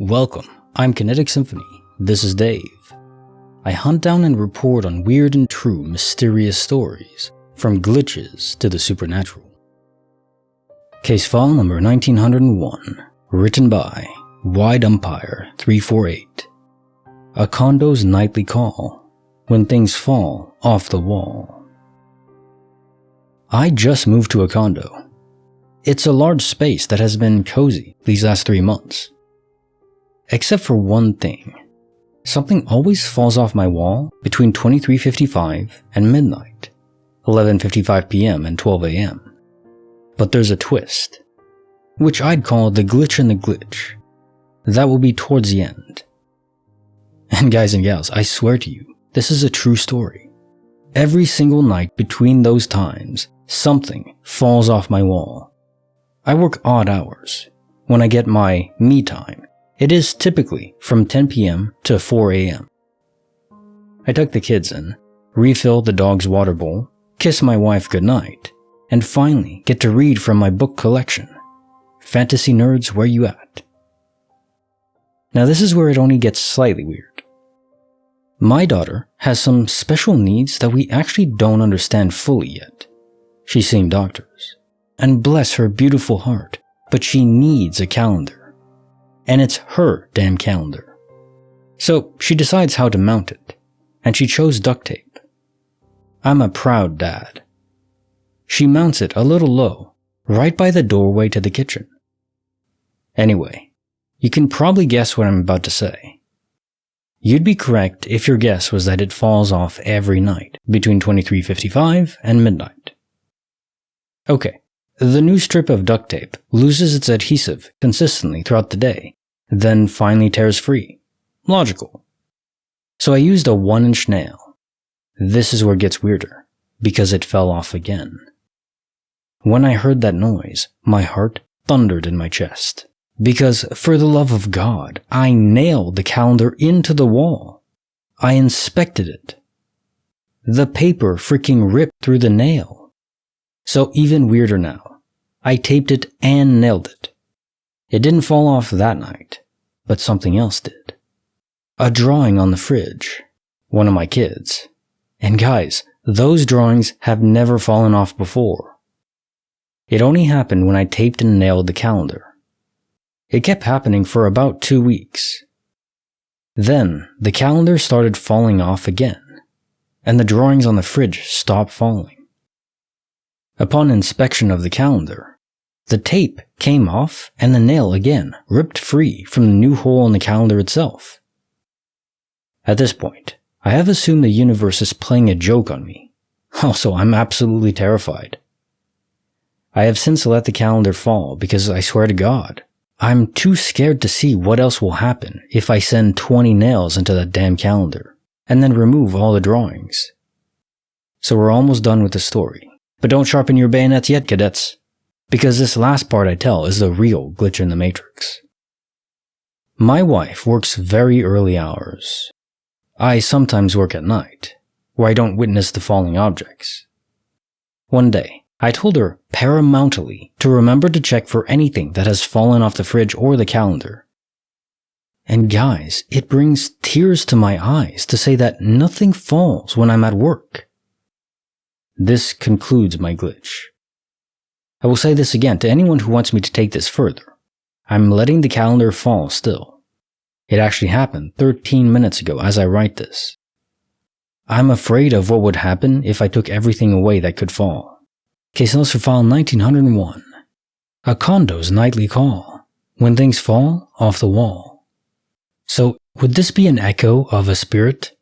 Welcome, I'm Kinetic Symphony. This is Dave. I hunt down and report on weird and true mysterious stories, from glitches to the supernatural. Case file number 1901, written by Wide Umpire 348. A condo's nightly call, when things fall off the wall. I just moved to a condo. It's a large space that has been cozy these last 3 months. Except for one thing. Something always falls off my wall between 23:55 and midnight, 11:55 p.m. and 12 a.m. But there's a twist, which I'd call the glitch in the glitch. That will be towards the end. And guys and gals, I swear to you, this is a true story. Every single night between those times, something falls off my wall. I work odd hours. When I get my me time, it is typically from 10 p.m. to 4 a.m. I tuck the kids in, refill the dog's water bowl, kiss my wife goodnight, and finally get to read from my book collection. Fantasy nerds, where you at? Now this is where it only gets slightly weird. My daughter has some special needs that we actually don't understand fully yet. She's seen doctors, and bless her beautiful heart, but she needs a calendar. And it's her damn calendar. So she decides how to mount it, and she chose duct tape. I'm a proud dad. She mounts it a little low, right by the doorway to the kitchen. Anyway, you can probably guess what I'm about to say. You'd be correct if your guess was that it falls off every night between 23:55 and midnight. Okay. The new strip of duct tape loses its adhesive consistently throughout the day, then finally tears free. Logical. So I used a 1-inch nail. This is where it gets weirder, because it fell off again. When I heard that noise, my heart thundered in my chest, because for the love of God, I nailed the calendar into the wall. I inspected it. The paper freaking ripped through the nail. So even weirder now. I taped it and nailed it. It didn't fall off that night, but something else did. A drawing on the fridge. One of my kids. And guys, those drawings have never fallen off before. It only happened when I taped and nailed the calendar. It kept happening for about 2 weeks. Then, the calendar started falling off again, and the drawings on the fridge stopped falling. Upon inspection of the calendar, the tape came off and the nail again ripped free from the new hole in the calendar itself. At this point, I have assumed the universe is playing a joke on me. Also, I'm absolutely terrified. I have since let the calendar fall because I swear to God, I'm too scared to see what else will happen if I send 20 nails into that damn calendar and then remove all the drawings. So we're almost done with the story. But don't sharpen your bayonets yet, cadets, because this last part I tell is the real glitch in the matrix. My wife works very early hours. I sometimes work at night, where I don't witness the falling objects. One day, I told her paramountly to remember to check for anything that has fallen off the fridge or the calendar. And guys, it brings tears to my eyes to say that nothing falls when I'm at work. This concludes my glitch. I will say this again to anyone who wants me to take this further. I'm letting the calendar fall still. It actually happened 13 minutes ago as I write this. I'm afraid of what would happen if I took everything away that could fall. Case notes for file 1901. A condo's nightly call, when things fall off the wall. So, would this be an echo of a spirit?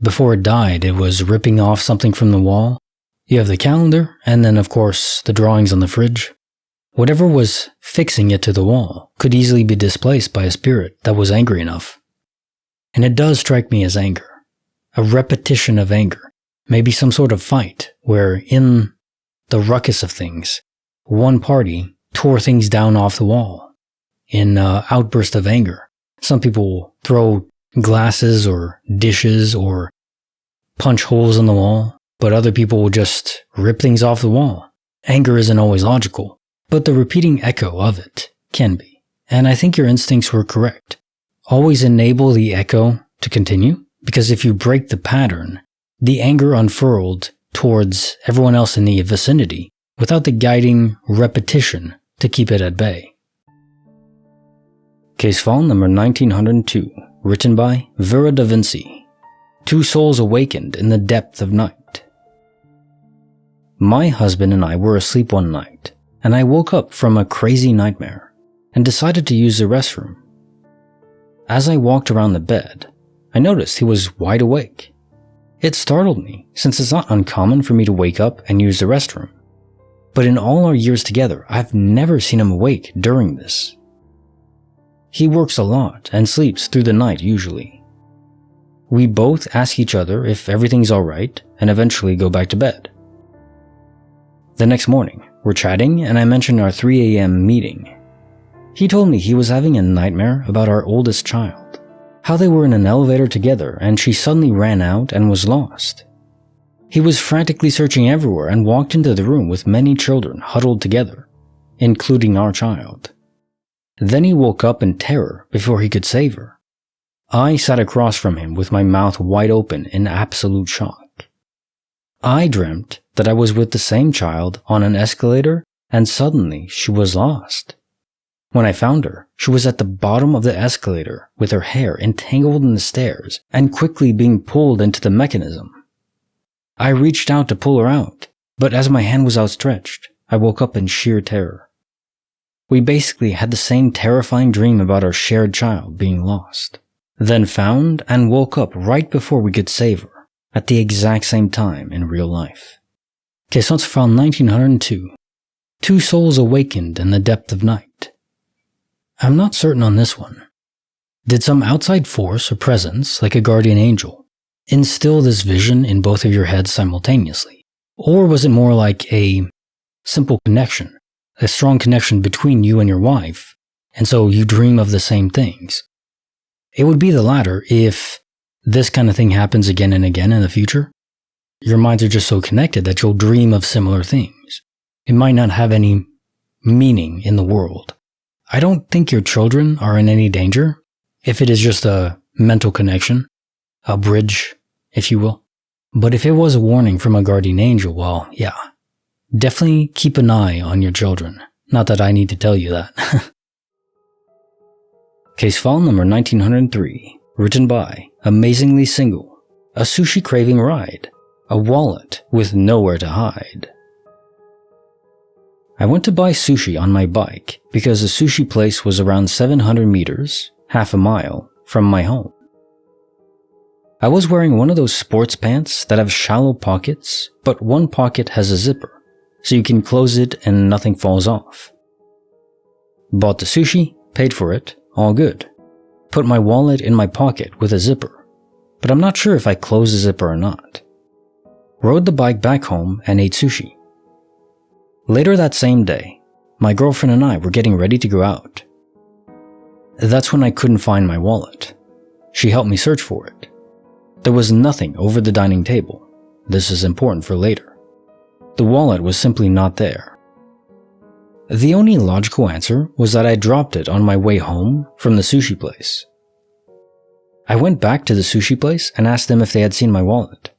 Before it died, it was ripping off something from the wall. You have the calendar, and then of course, the drawings on the fridge. Whatever was fixing it to the wall could easily be displaced by a spirit that was angry enough. And it does strike me as anger. A repetition of anger. Maybe some sort of fight, where in the ruckus of things, one party tore things down off the wall. In an outburst of anger, some people throw glasses or dishes or punch holes in the wall. But other people will just rip things off the wall. Anger isn't always logical, but the repeating echo of it can be. And I think your instincts were correct. Always enable the echo to continue, because if you break the pattern, the anger unfurled towards everyone else in the vicinity without the guiding repetition to keep it at bay. Case file number 1902, written by Viradavinci. Two souls awakened in the depth of night. My husband and I were asleep one night, and I woke up from a crazy nightmare and decided to use the restroom. As I walked around the bed, I noticed he was wide awake. It startled me, since it's not uncommon for me to wake up and use the restroom. But in all our years together, I've never seen him awake during this. He works a lot and sleeps through the night usually. We both ask each other if everything's alright and eventually go back to bed. The next morning, we're chatting and I mentioned our 3 a.m. meeting. He told me he was having a nightmare about our oldest child, how they were in an elevator together and she suddenly ran out and was lost. He was frantically searching everywhere and walked into the room with many children huddled together, including our child. Then he woke up in terror before he could save her. I sat across from him with my mouth wide open in absolute shock. I dreamt that I was with the same child on an escalator and suddenly she was lost. When I found her, she was at the bottom of the escalator with her hair entangled in the stairs and quickly being pulled into the mechanism. I reached out to pull her out, but as my hand was outstretched, I woke up in sheer terror. We basically had the same terrifying dream about our shared child being lost, then found and woke up right before we could save her, at the exact same time in real life. Case file 1902. Two souls awakened in the depth of night. I'm not certain on this one. Did some outside force or presence, like a guardian angel, instill this vision in both of your heads simultaneously? Or was it more like a simple connection? A strong connection between you and your wife, and so you dream of the same things? It would be the latter if this kind of thing happens again and again in the future. Your minds are just so connected that you'll dream of similar things. It might not have any meaning in the world. I don't think your children are in any danger if it is just a mental connection, a bridge, if you will. But if it was a warning from a guardian angel, well, yeah. Definitely keep an eye on your children. Not that I need to tell you that. Case file number 1903, written by AmazinglySingle. A sushi craving ride. A wallet with nowhere to hide. I went to buy sushi on my bike because the sushi place was around 700 meters, half a mile, from my home. I was wearing one of those sports pants that have shallow pockets, but one pocket has a zipper, so you can close it and nothing falls off. Bought the sushi, paid for it, all good. Put my wallet in my pocket with a zipper, but I'm not sure if I closed the zipper or not. Rode the bike back home and ate sushi. Later that same day, my girlfriend and I were getting ready to go out. That's when I couldn't find my wallet. She helped me search for it. There was nothing over the dining table. This is important for later. The wallet was simply not there. The only logical answer was that I dropped it on my way home from the sushi place. I went back to the sushi place and asked them if they had seen my wallet.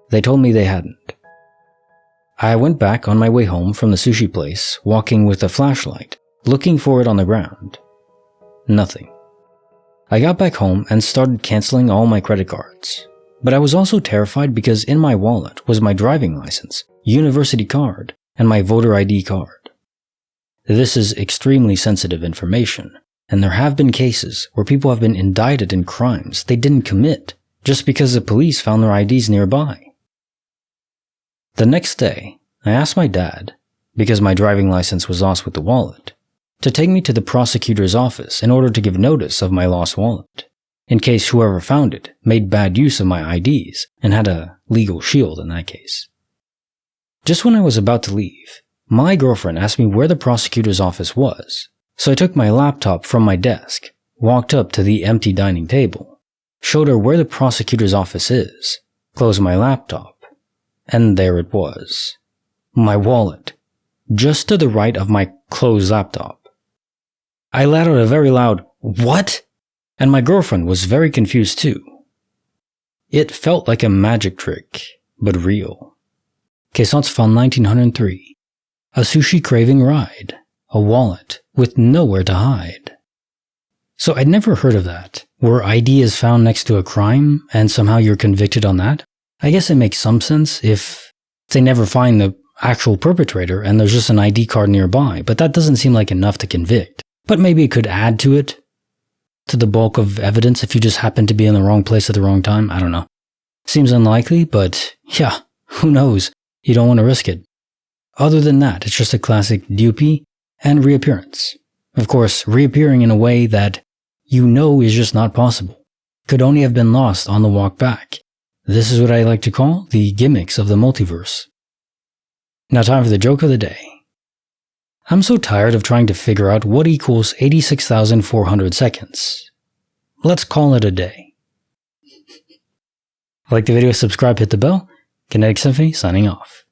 They told me they hadn't. I went back on my way home from the sushi place, walking with a flashlight, looking for it on the ground. Nothing. I got back home and started canceling all my credit cards. But I was also terrified because in my wallet was my driving license, university card, and my voter ID card. This is extremely sensitive information, and there have been cases where people have been indicted in crimes they didn't commit just because the police found their IDs nearby. The next day, I asked my dad, because my driving license was lost with the wallet, to take me to the prosecutor's office in order to give notice of my lost wallet, in case whoever found it made bad use of my IDs and had a legal shield in that case. Just when I was about to leave, my girlfriend asked me where the prosecutor's office was, so I took my laptop from my desk, walked up to the empty dining table, showed her where the prosecutor's office is, closed my laptop, and there it was. My wallet, just to the right of my closed laptop. I let out a very loud, "What?" And my girlfriend was very confused too. It felt like a magic trick, but real. Caissance found 1903. A sushi craving ride. A wallet with nowhere to hide. So I'd never heard of that, where ID is found next to a crime and somehow you're convicted on that. I guess it makes some sense if they never find the actual perpetrator and there's just an ID card nearby, but that doesn't seem like enough to convict. But maybe it could add to it, to the bulk of evidence if you just happen to be in the wrong place at the wrong time. I don't know. Seems unlikely, but yeah, who knows? You don't want to risk it. Other than that, it's just a classic dupe and reappearance. Of course, reappearing in a way that you know is just not possible. Could only have been lost on the walk back. This is what I like to call the gimmicks of the multiverse. Now time for the joke of the day. I'm so tired of trying to figure out what equals 86,400 seconds. Let's call it a day. Like the video, subscribe, hit the bell. Kinetic Symphony signing off.